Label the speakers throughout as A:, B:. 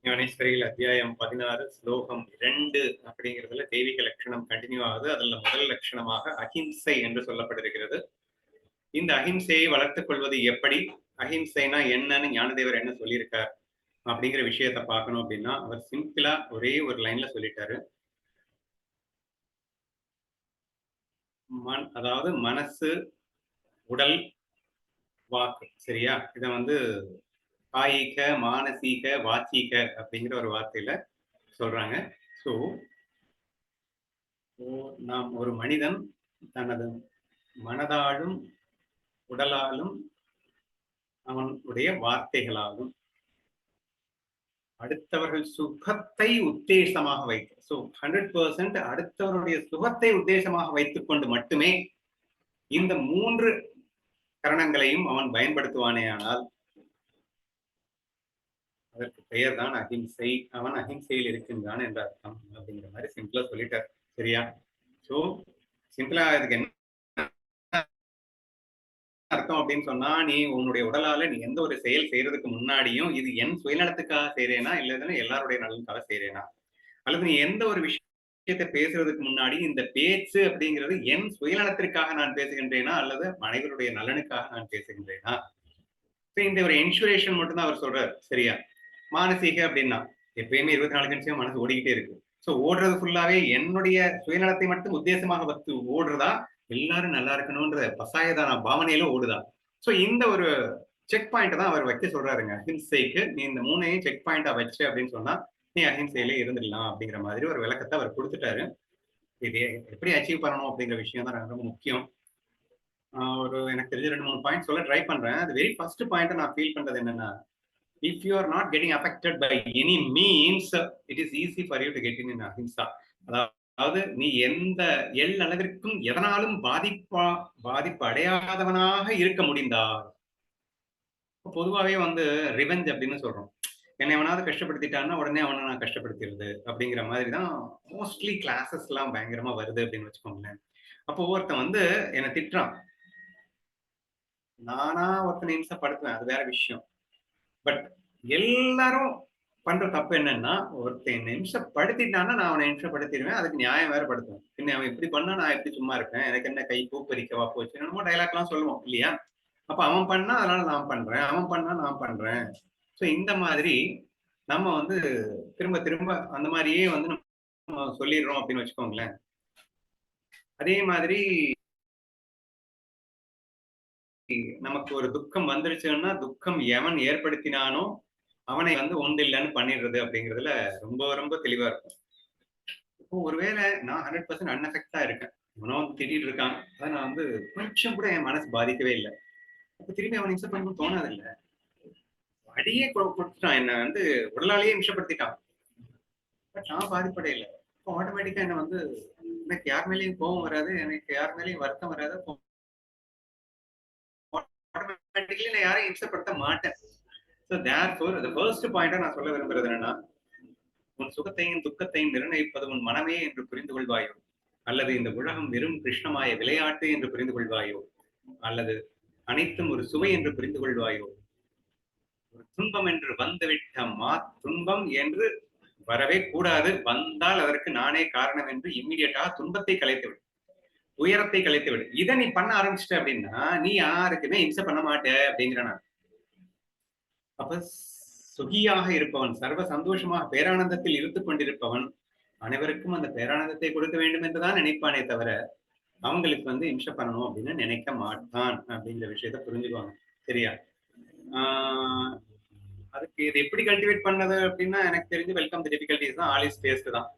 A: ஞானேஸ்வரியில் அத்தியாயம் 16 ஸ்லோகம் 2 அப்படிங்கிறதுல தெய்வீக லட்சணம் கண்டினியூ ஆகுது. அதுல முதல் லட்சணமாக அஹிம்சை என்று சொல்லப்பட்டிருக்கிறது. இந்த அஹிம்சையை வளர்த்துக் கொள்வது எப்படி, அஹிம்சைனா என்னன்னு ஞானதேவர் என்ன சொல்லியிருக்கார் அப்படிங்கிற விஷயத்த பார்க்கணும் அப்படின்னா, அவர் சிம்பிளா ஒரே ஒரு லைன்ல சொல்லிட்டாரு. அதாவது மனசு, உடல், வாக்கு. சரியா? இதை காயிக, மானசீக, வாச்சீக அப்படிங்கிற ஒரு வார்த்தையில சொல்றாங்க. ஸோ நாம் ஒரு மனிதன் தனது மனதாலும் உடலாலும் அவனுடைய வார்த்தைகளாலும் அடுத்தவர்கள் சுகத்தை உத்தேசமாக வைத்து, ஸோ 100% அடுத்தவருடைய சுகத்தை உத்தேசமாக வைத்துக் கொண்டு மட்டுமே இந்த 3 கரணங்களையும் அவன் பயன்படுத்துவானேயானால் அதற்கு பெயர் தான் அஹிம்சை. அவன் அஹிம்சையில் இருக்கின்றான் என்ற அர்த்தம் அப்படிங்கிற மாதிரி சிம்பிளா சொல்லிட்டார். சரியா? ஸோ சிம்பிளா இதுக்கு என்ன அர்த்தம் அப்படின்னு சொன்னா, நீ உன்னுடைய உடலால நீ எந்த ஒரு செயல் செய்யறதுக்கு முன்னாடியும் இது என் சுயநலத்துக்காக செய்யறேனா இல்லதுன்னு எல்லாருடைய நலனுக்காக செய்யறேனா, அல்லது நீ எந்த ஒரு விஷயத்தை பேசுறதுக்கு முன்னாடி இந்த பேச்சு அப்படிங்கிறது என் சுயநலத்திற்காக நான் பேசுகின்றேனா அல்லது அனைவருடைய நலனுக்காக நான் பேசுகின்றேனா, இந்த ஒரு என்சூரேஷன் மட்டும் தான் அவர் சொல்றாரு. சரியா? மானசீக அப்படின்னா எப்பயுமே 24 நிமிஷம் மனசு ஓடிக்கிட்டே இருக்கு. ஸோ ஓடுறது ஃபுல்லாவே என்னுடைய சுயநலத்தை மட்டும் உத்தேசமாக வைத்து ஓடுறதா, எல்லாரும் நல்லா இருக்கணும்ன்ற பசாயதான பாவனையில ஓடுதா? ஸோ இந்த ஒரு செக் பாயிண்ட் தான் அவர் வைக்க சொல்றாருங்க. அஹிம்சைக்கு நீ இந்த 3ஐயும் செக் பாயிண்டா வச்சு அப்படின்னு சொன்னா நீ அஹிம்சையிலே இருந்துடலாம் அப்படிங்கிற மாதிரி ஒரு விளக்கத்தை அவர் கொடுத்துட்டாரு. இது எப்படி அச்சீவ் பண்ணணும் அப்படிங்கிற விஷயம் தான் ரொம்ப முக்கியம். ஒரு எனக்கு தெரிஞ்ச 2-3 பாயிண்ட் சொல்ல ட்ரை பண்றேன். அது வெரி ஃபர்ஸ்ட் பாயிண்ட் நான் ஃபீல் பண்றது என்னன்னா, if you are not getting affected by any means, it is easy for you to get in ahimsa. அதாவது நீ எந்த அளவிற்கும் எதனாலும் பாதிப்பு அடையாதவனாக இருக்க முடிந்தால், பொதுவாவே ரிவெஞ்ச் அப்படின்னு சொல்றோம். என்னை எவனாவது கஷ்டப்படுத்திட்டான்னா உடனே அவனை நான் கஷ்டப்படுத்திடுறது அப்படிங்கிற மாதிரி தான் மோஸ்ட்லி கிளாஸஸ் எல்லாம் பயங்கரமா வருது அப்படின்னு வச்சுக்கோங்களேன். அப்போ ஒருத்தன் என்னை திட்டுறான், நானா ஒருத்தனை இம்சப்படுத்துவேன், அது வேற விஷயம். பட் எல்லாரும் பண்ற தப்பு என்னன்னா, ஒருத்தன் நிமிஷப்படுத்திட்டான்னா நான் அவனை நிமிஷப்படுத்திடுவேன், அதுக்கு நியாயம் வேற படுத்துவேன். பின்ன அவன் இப்படி பண்ணா நான் எப்படி சும்மா இருப்பேன், எனக்கு என்ன கை பூப்பறிக்கவா போச்சு, என்னமோ டைலாக் எல்லாம் சொல்லுவோம் இல்லையா? அப்ப அவன் பண்ணா அதனால நான் பண்றேன், அவன் பண்ணா நான் பண்றேன். ஸோ இந்த மாதிரி நம்ம திரும்ப திரும்ப அந்த மாதிரியே நம்ம சொல்லிடுறோம் அப்படின்னு வச்சுக்கோங்களேன். அதே மாதிரி நமக்கு ஒரு துக்கம் வந்துருச்சுன்னா, துக்கம் எவன் ஏற்படுத்தினானோ அவனை ஒன்றில்லைன்னு பண்ணிடுறது அப்படிங்கிறதுல ரொம்ப ரொம்ப தெளிவா இருக்கும். இப்போ ஒருவேளை நான் 100% அன்அஃபெக்டா இருக்கேன், இவனோ திட்டிட்டு இருக்கான், அதை நான் கொஞ்சம் கூட என் மனசு பாதிக்கவே இல்லை. அப்ப திரும்பி அவனை இம்சை பண்ணணும்னு தோணாது இல்ல. அடியே கொடுத்துட்டான், என்ன உடலாலேயே இம்சப்படுத்திட்டான், பட் நான் பாதிப்படையில. இப்போ ஆட்டோமேட்டிக்கா என்ன எனக்கு யார் மேலேயும் கோபம் வராது, எனக்கு யார் மேலேயும் வருத்தம் வராது, ஆட்டோமேட்டிக்கலி நான் யாரையும் இம்சப்படுத்த மாட்டேன். So therefore, the first point நான் சொல்ல விரும்புறது என்னன்னா, உன் சுகத்தையும் துக்கத்தையும் நிர்ணயிப்பது உன் மனமே என்று புரிந்து கொள்வாயோ, அல்லது இந்த உலகம் வெறும் கிருஷ்ணமாய விளையாட்டு என்று புரிந்து கொள்வாயோ, அல்லது அனைத்தும் ஒரு சுவை என்று புரிந்து கொள்வாயோ, ஒரு துன்பம் என்று வந்துவிட்ட துன்பம் என்று வரவே கூடாது, வந்தால் அதற்கு நானே காரணம் என்று இம்மிடியட்டா துன்பத்தை கலைத்து விடு, உயரத்தை கலைத்து விடு. இதை நீ பண்ண ஆரம்பிச்சிட்ட அப்படின்னா நீ யாருக்குமே இம்சை பண்ண மாட்ட அப்படிங்கிற நான். அப்ப சுகியாக இருப்பவன், சர்வ சந்தோஷமாக பேரானந்தத்தில் இருந்து கொண்டிருப்பவன் அனைவருக்கும் அந்த பேரானந்தத்தை கொடுக்க வேண்டும் என்றுதான் நினைப்பானே தவிர அவங்களுக்கு இம்சை பண்ணணும் அப்படின்னு நினைக்க மாட்டான் அப்படிங்கிற விஷயத்த புரிஞ்சுக்குவாங்க. சரியா? அதுக்கு இது எப்படி கல்டிவேட் பண்ணது அப்படின்னா, எனக்கு தெரிஞ்சு வெல்கம் தி டிஃபிகல்டிஸ் தான், ஆல் இஸ் டேஸ்ட் தான்.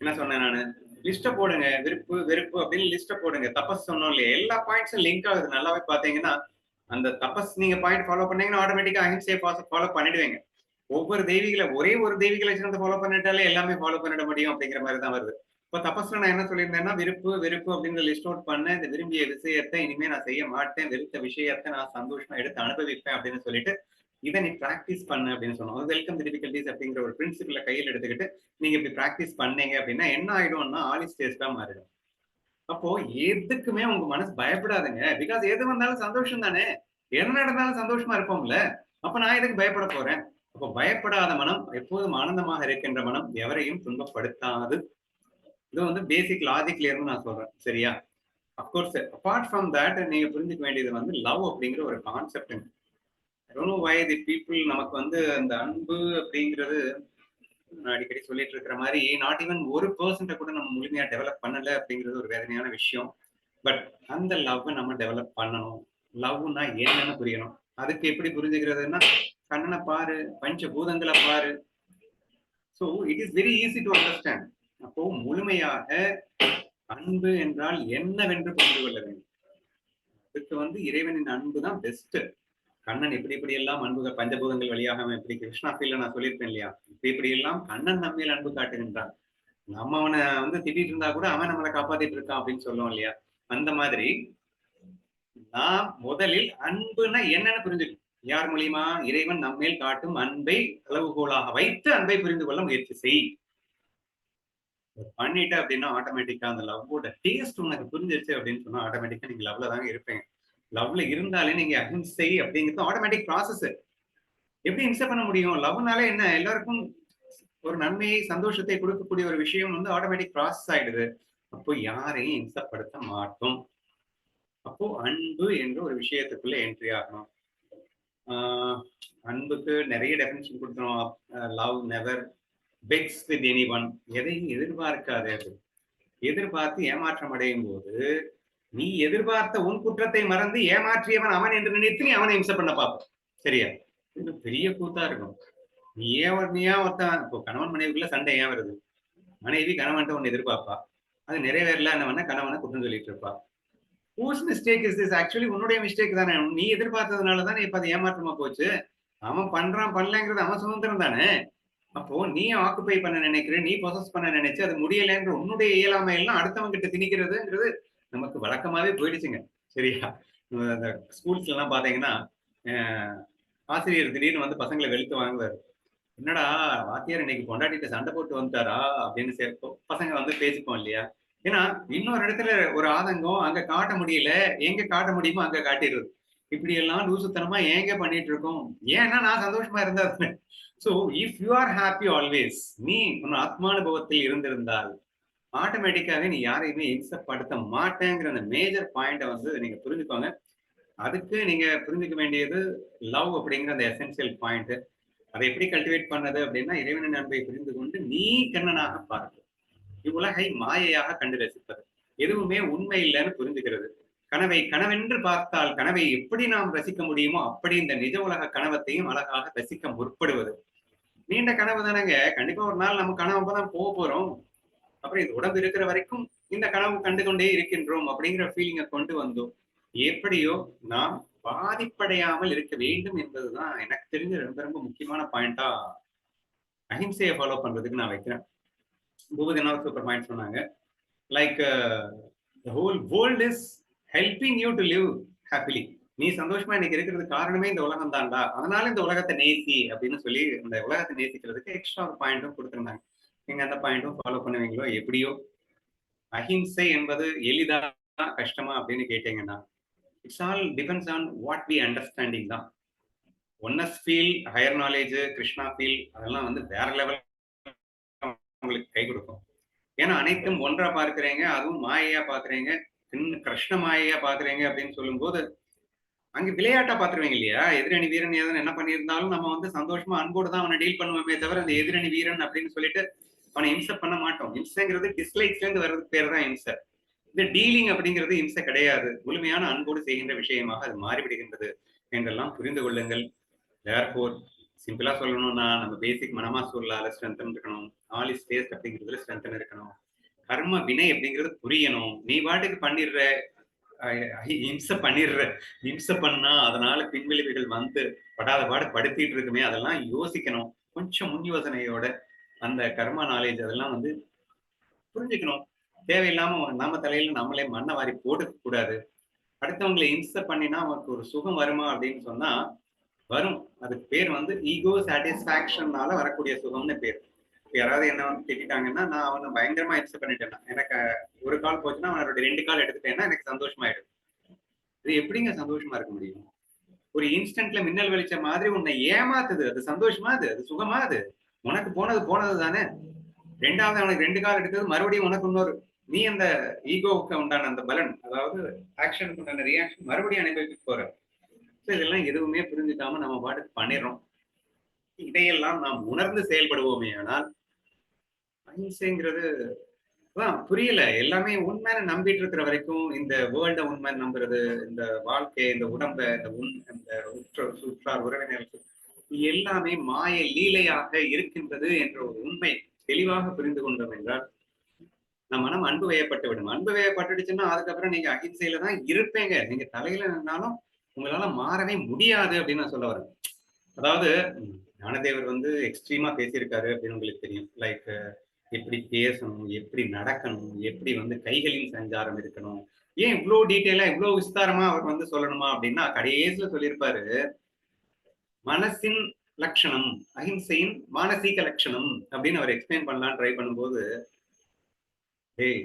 A: என்ன சொன்னேன் நானு? லிஸ்ட போடுங்க, விருப்பு வெறுப்பு அப்படின்னு லிஸ்ட போடுங்க. தபஸ் சொன்னோம் இல்லையா, எல்லா பாயிண்ட்ஸும் லிங்க் ஆகுது. நல்லாவே பாத்தீங்கன்னா அந்த தபஸ் நீங்க பாயிண்ட் ஃபாலோ பண்ணீங்கன்னா ஆட்டோமேட்டிக்கா அஹிம்சையை ஃபாலோ பண்ணிடுவீங்க. ஒவ்வொரு தெய்வீகளை ஒரே ஒரு தெய்வீகளை சேர்ந்து ஃபாலோ பண்ணிட்டாலே எல்லாமே ஃபாலோ பண்ணிட முடியும் அப்படிங்கிற மாதிரி தான் வருது. இப்போ தபஸ்ல நான் என்ன சொல்லியிருந்தேன்னா, விருப்பு வெறுப்பு அப்படிங்கிற லிஸ்ட் அவுட் பண்ணேன். இந்த விரும்பிய விஷயத்தை இனிமே நான் செய்ய மாட்டேன், வெறுத்த விஷயத்தை நான் சந்தோஷமா எடுத்து அனுபவிப்பேன் அப்படின்னு சொல்லிட்டு இதை நீ பிராக்டிஸ் பண்ணு அப்படின்னு சொன்னோம். வெல்கம் தி டிஃபிகல்டிஸ் அப்படிங்கிற ஒரு பிரின்சிபிளை கையில் எடுத்துக்கிட்டு நீங்க இப்படி பிராக்டிஸ் பண்ணீங்க அப்படின்னா என்ன ஆயிடும்னா ஆல் இஸ் டேஸ்டா மாறிடும். அப்போ எதுக்குமே உங்க மனசு பயப்படாதுங்க. பிகாஸ் எது வந்தாலும் சந்தோஷம் தானே, என்ன நடந்தாலும் சந்தோஷமா இருப்போம்ல. அப்ப நான் எதுக்கு பயப்பட போறேன்? அப்போ பயப்படாத மனம் எப்போதும் ஆனந்தமாக இருக்கின்ற மனம் எவரையும் துன்பப்படுத்தாது. இது வந்து பேசிக் லாஜிக்ல இருந்து நான் சொல்றேன். சரியா? அப்கோர்ஸ் அபார்ட் ஃப்ரம் தட் நீங்க புரிஞ்சுக்க வேண்டியது வந்து லவ் அப்படிங்கிற ஒரு concept. I don't know why the people நமக்கு வந்து அந்த அன்பு அப்படிங்கிறது நான் அடிக்கடி சொல்லிட்டு இருக்கிற மாதிரி நாட் ஈவன் 1% கூட நம்ம முழுமையா டெவலப் பண்ணல அப்படிங்கிறது ஒரு வேதனையான விஷயம். பட் அந்த லவ் நம்ம டெவலப் பண்ணணும். லவ்னா என்னன்னு புரியணும். அதுக்கு எப்படி புரிஞ்சுக்கிறதுன்னா கண்ணனை பாரு, பஞ்ச பூதங்களை பாரு. So it is very easy to understand. அப்போ முழுமையாக அன்பு என்றால் என்னவென்று புரிந்து கொள்ள வேண்டும். அதுக்கு வந்து இறைவனின் அன்பு தான் பெஸ்ட். கண்ணன் எப்படி இப்படி எல்லாம் அன்பு பஞ்சபூதங்கள் வழியாக எப்படி கிருஷ்ணா ஃபீல்ல நான் சொல்லியிருப்பேன் இல்லையா, இப்படி இப்படி எல்லாம் கண்ணன் நம்மேல் அன்பு காட்டுகின்றான். நம்ம அவனை வந்து திட்டிட்டு இருந்தா கூட அவன் நம்மளை காப்பாத்திட்டு இருக்கான் அப்படின்னு சொல்லுவோம் இல்லையா. அந்த மாதிரி நாம் முதலில் அன்புன்னா என்னன்னு புரிஞ்சுக்கணும். யார் மூலியமா? இறைவன் நம்மேல் காட்டும் அன்பை அளவுகோலாக வைத்து அன்பை புரிந்து கொள்ள முயற்சி செய். பண்ணிட்ட அப்படின்னா ஆட்டோமேட்டிக்கா அந்த லவ்வோட டேஸ்ட் உனக்கு புரிஞ்சிருச்சு அப்படின்னு சொன்னா ஆட்டோமேட்டிக்கா நீங்க லவ்ல தாங்க இருப்பீங்க. லவ்ல இருந்தாலே நீங்க அஹிம்சை அப்படிங்கிறது ஆட்டோமேட்டிக் ப்ராசஸ். எப்படி இம்சை பண்ண முடியும்? லவ்னாலே என்ன, எல்லாருக்கும் ஒரு நன்மையை சந்தோஷத்தை கொடுக்கக்கூடிய ஒரு விஷயம் வந்து ஆட்டோமேட்டிக் ப்ராசஸ் ஆயிடுது. அப்போ யாரையும் இம்சப்படுத்த மாட்டோம். அப்போ அன்பு என்ற ஒரு விஷயத்துக்குள்ள என்ட்ரி ஆகணும். அன்புக்கு நிறைய டெஃபினிஷன் கொடுத்துரும். Love never pegs with any one. எதையும் எதிர்பார்க்காது. எதிர்பார்த்து ஏமாற்றம் அடையும் போது நீ எதிர்பார்த்த உன் குற்றத்தை மறந்து ஏமாற்றியவன் அவன் என்று நினைத்து நீ அவனை இம்சை பண்ண பார்ப்ப. சரியா? இது பெரிய கூத்தா இருக்கும். நீயா ஒருத்தன் இப்போ கணவன் மனைவிக்குள்ள சண்டை ஏன் வருது? மனைவி கணவன்ட்ட ஒண்ணு எதிர்பார்ப்பா, அது நிறைவேறல கணவனை குற்றம் சொல்லிட்டு இருப்பா. Whose mistake is this? Actually உன்னுடைய மிஸ்டேக் தானே. நீ எதிர்பார்த்ததுனால தானே இப்ப அது ஏமாற்றமா போச்சு. அவன் பண்றான் பண்ணலங்கிறது அவன் சுதந்திரம் தானே. அப்போ நீ ஆக்குப்பை பண்ண நினைக்கிற, நீ பொசஸ் பண்ண நினைச்சு அது முடியலன்ற உன்னுடைய இயலாமை எல்லாம் அடுத்தவங்க கிட்ட திணிக்கிறதுங்கிறது நமக்கு வழக்கமாவே போயிடுச்சுங்க. சரியா? அந்த ஸ்கூல்ஸ்ல எல்லாம் பாத்தீங்கன்னா ஆசிரியர் திடீர்னு வந்து பசங்களை வெளுத்து வாங்குவாரு. என்னடா வாத்தியார் இன்னைக்கு பொண்டாட்டிட்ட சண்டை போட்டு வந்துட்டாரா அப்படின்னு சேர்ப்போம். பசங்க வந்து பேசிப்போம் இல்லையா. ஏன்னா இன்னொரு இடத்துல ஒரு ஆதங்கம் அங்க காட்ட முடியல, எங்க காட்ட முடியுமோ அங்க காட்டிடுறது. இப்படி எல்லாம் லூசுத்தனமா ஏங்க பண்ணிட்டு இருக்கோம். ஏன்னா நான் சந்தோஷமா இருந்தா so if you are happy always, நீ உன் ஆத்மானுபவத்தில் இருந்திருந்தால் ஆட்டோமேட்டிக்காவே நீ யாரையுமே இம்சப்படுத்த மாட்டேங்கிற அந்த மேஜர் பாயிண்ட வந்து நீங்க புரிஞ்சுக்கோங்க. அதுக்கு நீங்க புரிஞ்சுக்க வேண்டியது லவ் அப்படிங்கிற அந்த எசென்சியல் பாயிண்ட். அதை எப்படி கல்டிவேட் பண்ணது அப்படின்னா இறைவனின் அன்பை புரிந்து கொண்டு நீ கண்ணனாக பார்க்க, இவ்வுலகை மாயையாக கண்டு ரசிப்பது, எதுவுமே உண்மை இல்லைன்னு புரிஞ்சுக்கிறது, கனவை கனவென்று பார்த்தால் கனவை எப்படி நாம் ரசிக்க முடியுமோ அப்படி இந்த நிஜ உலக கனவத்தையும் அழகாக ரசிக்க முற்படுவது. நீண்ட கனவு தானேங்க. கண்டிப்பா ஒரு நாள் நம்ம கனவு தான் போக போறோம். அப்புறம் இந்த உடம்பு இருக்கிற வரைக்கும் இந்த கனவு கண்டு கொண்டே இருக்கின்றோம் அப்படிங்கிற ஃபீலிங்கை கொண்டு வந்தோம். எப்படியோ நாம் பாதிப்படையாமல் இருக்க வேண்டும் என்பதுதான் எனக்கு தெரிஞ்ச ரொம்ப ரொம்ப முக்கியமான பாயிண்டா அஹிம்சையை ஃபாலோ பண்றதுக்கு நான் வைக்கிறேன். பூபதினா சூப்பர் பாயிண்ட் சொன்னாங்க. Like the whole world is helping you to live happily. நீ சந்தோஷமா இன்னைக்கு இருக்கிறது காரணமே இந்த உலகம் தான்டா, அதனால இந்த உலகத்தை நேசி அப்படின்னு சொல்லி இந்த உலகத்தை நேசிக்கிறதுக்கு எக்ஸ்ட்ரா ஒரு பாயிண்ட்டும் கொடுத்திருந்தாங்க. நீங்க அந்த பாயிண்ட்டும் ஃபாலோ பண்ணுவீங்களோ எப்படியோ. அஹிம்சை என்பது எளிதா கஷ்டமா அப்படின்னு கேட்டீங்கன்னா it's all depends on what we understanding தான். Oneness feel, higher knowledge, Krishna feel அதெல்லாம் வந்து வேற லெவல் உங்களுக்கு கை கொடுக்கும். ஏன்னா அனைத்தும் ஒன்றா பார்க்கிறீங்க, அதுவும் மாயையா பாக்குறீங்க, கிருஷ்ண மாயையா பாக்குறீங்க அப்படின்னு சொல்லும் போது அங்க விளையாட்டா பாத்துருவீங்க இல்லையா. எதிரணி வீரன் ஏதாவது என்ன பண்ணியிருந்தாலும் நம்ம வந்து சந்தோஷமா அன்போடு தான் அவனை டீல் பண்ணுவோமே தவிர அந்த எதிரணி வீரன் அப்படின்னு சொல்லிட்டு அவனை இம்சை பண்ண மாட்டோம். இம்சைங்கிறது டிஸ்லைக்ஸ்ல இருந்து வர்றதுக்கு பேர் தான் இம்சை. இந்த டீலிங் அப்படிங்கிறது இம்சை கிடையாது, முழுமையான அன்போடு செய்கின்ற விஷயமாக அது மாறிவிடுகின்றது என்றெல்லாம் புரிந்து கொள்ளுங்கள். தேர்ஃபோர் சிம்பிளா சொல்லணும்னா நம்ம பேசிக் மனமா சொல்லால ஸ்ட்ரென்தன் இருக்கணும், ஆல் இஸ் டேஸ்ட் அப்படிங்கிறதுல ஸ்ட்ரென்தன் இருக்கணும், கர்ம வினை அப்படிங்கிறது புரியணும். நீ பாட்டுக்கு பண்ணிடுற இம்சை பண்ணிடுற, இம்சை பண்ணா அதனால பின்விளைவுகள் வந்து படாத பாடு படுத்திட்டு இருக்குமே அதெல்லாம் யோசிக்கணும். கொஞ்சம் முன் யோசனையோட அந்த கர்மா நாலேஜ் அதெல்லாம் வந்து புரிஞ்சுக்கணும். தேவையில்லாம நாம தலையில நம்மளே மண்ணை வாரி போட்டுக்க கூடாது. அடுத்தவங்களை இம்சை பண்ணினா அவனுக்கு ஒரு சுகம் வருமா அப்படின்னு சொன்னா வரும். அதுக்கு பேர் வந்து ஈகோ சாட்டிஸ்பாக்சன்னால வரக்கூடிய சுகம்னு பேர். யாராவது என்ன வந்து திட்டாங்கன்னா நான் அவனை பயங்கரமா இம்சை பண்ணிட்டேன்னா எனக்கு ஒரு கால் போச்சுன்னா அவனோட 2 கால் எடுத்துட்டேன்னா எனக்கு சந்தோஷமாயிடும். இது எப்படிங்க சந்தோஷமா இருக்க முடியும்? ஒரு இன்ஸ்டன்ட்ல மின்னல் வெளிச்ச மாதிரி உன்னை ஏமாத்துது. அது சந்தோஷமா அது? அது சுகமா அது? உனக்கு போனது போனது தானே. 2வது அவனுக்கு 2 கால் எடுத்தது மறுபடியும் உனக்கு இன்னொரு நீ அந்த ஈகோவுக்கு உண்டான அந்த பலன், அதாவது ஆக்ஷனுக்கு உண்டான ரியாக்ஷன் மறுபடியும் அனுபவிக்க போற. இதெல்லாம் எதுவுமே புரிஞ்சுக்காம நம்ம பாட்டுக்கு பண்ணிடுறோம். இதையெல்லாம் நாம் உணர்ந்து செயல்படுவோமே ஆனால், அஹிம்சைங்கிறது புரியல. எல்லாமே உண்மைன்னு நம்பிட்டு இருக்கிற வரைக்கும், இந்த வேர்ல்ட உண்மைன்னு நம்புறது, இந்த வாழ்க்கை, இந்த உடம்ப, இந்த சுற்றார் உறவினர்கள் எல்லாமே மாய லீலையாக இருக்கின்றது என்ற ஒரு உண்மை தெளிவாக புரிந்து கொண்டோம் என்றால், நம் மனம் அன்பு வயப்பட்டு விடும். அன்பு வயப்பட்டுடுச்சுன்னா, அதுக்கப்புறம் நீங்க அகிம்சையில தான் இருப்பீங்க. நீங்க தலையில நின்னாலும் உங்களால மாறவே முடியாது அப்படின்னு நான் சொல்ல வரேன். அதாவது ஞானதேவர் வந்து எக்ஸ்ட்ரீமா பேசியிருக்காரு அப்படின்னு உங்களுக்கு தெரியும். லைக் எப்படி பேசணும், எப்படி நடக்கணும், எப்படி வந்து கைகளின் சஞ்சாரம் இருக்கணும். ஏன் இவ்ளோ டீட்டெயிலா, இவ்ளோ விஸ்தாரமா அவர் வந்து சொல்லணுமா அப்படின்னா, கடைசியில சொல்லியிருப்பாரு, மனசின் லட்சணம், அஹிம்சையின் மானசீக லட்சணம் அப்படின்னு அவர் எக்ஸ்பிளைன் பண்ணலாம்னு ட்ரை பண்ணும்போது, "டேய்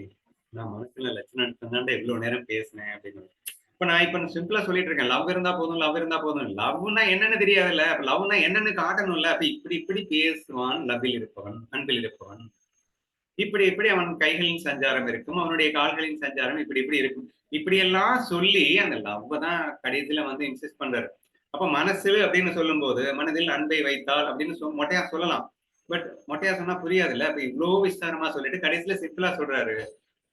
A: நான் மனசுல லட்சணம் தான்டா இவ்ளோ நேரம் பேசினேன்" அப்படின்னு. இப்ப சிம்பிளா சொல்லிட்டு இருக்கேன். லவ் இருந்தா போதும், லவ் இருந்தா போதும். லவ்னா என்னன்னு தெரியாதுல்ல. அப்ப லவ்னா என்னன்னு காட்டணும்ல. அப்ப இப்படி இப்படி பேசுவான் லவ்வில் இருப்பவன், அன்பில் இருப்பவன். இப்படி இப்படி அவன் கைகளின் சஞ்சாரம் இருக்கும். அவனுடைய கால்களின் சஞ்சாரம் இப்படி இப்படி இருக்கும். இப்படியெல்லாம் சொல்லி அந்த லவ்வ தான் கடைசியில வந்து இன்சிஸ்ட் பண்றாரு. அப்ப மனசு அப்படின்னு சொல்லும்போது, மனதில் அன்பை வைத்தால் அப்படின்னு மொட்டையா சொல்லலாம். பட் மொட்டையா சொன்னா புரியாதுல்ல. அப்ப இவ்ளோ விஸ்தாரமா சொல்லிட்டு கடைசியில சிம்பிளா சொல்றாரு.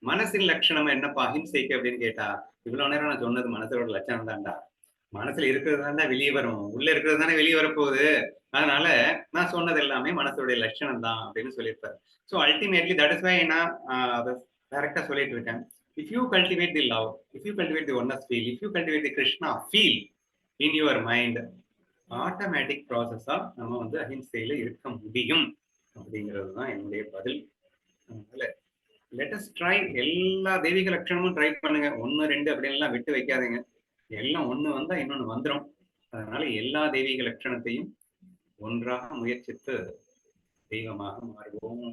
A: மனசின் லட்சணம் என்னப்பா அஹிம்சைக்கு அப்படின்னு கேட்டா, இவ்வளவு நேரம் நான் சொன்னது மனசோட லட்சணம் தான்டா. மனசுல இருக்கிறது தான்டா வெளிய வரும். உள்ள இருக்கிறது தானே வெளிய வரப்போகுது. அதனால நான் சொன்னது எல்லாமே மனசுடைய லட்சணம் தான் அப்படின்னு சொல்லியிருப்பாரு. So ultimately that is why நான் அத டைரக்ட்டா சொல்லிட்டு இருக்கேன். If you cultivate the love, if you cultivate the oneness feel, if you cultivate the Krishna feel in your mind, automatic ப்ராசஸா நம்ம வந்து அஹிம்சையில இருக்க முடியும். அப்படிங்கிறது தான் என்னுடைய பதில். அதனால லெட் அஸ் ட்ரை எல்லா தெய்வீக லட்சணமும் ட்ரை பண்ணுங்க. 1, 2 அப்படின்லாம் விட்டு வைக்காதீங்க. எல்லாம் ஒண்ணு வந்தா இன்னொன்னு வந்துரும். அதனால எல்லா தெய்வீக லட்சணத்தையும் ஒன்றாக முயற்சித்து தெய்வமாக மாறுவோம்.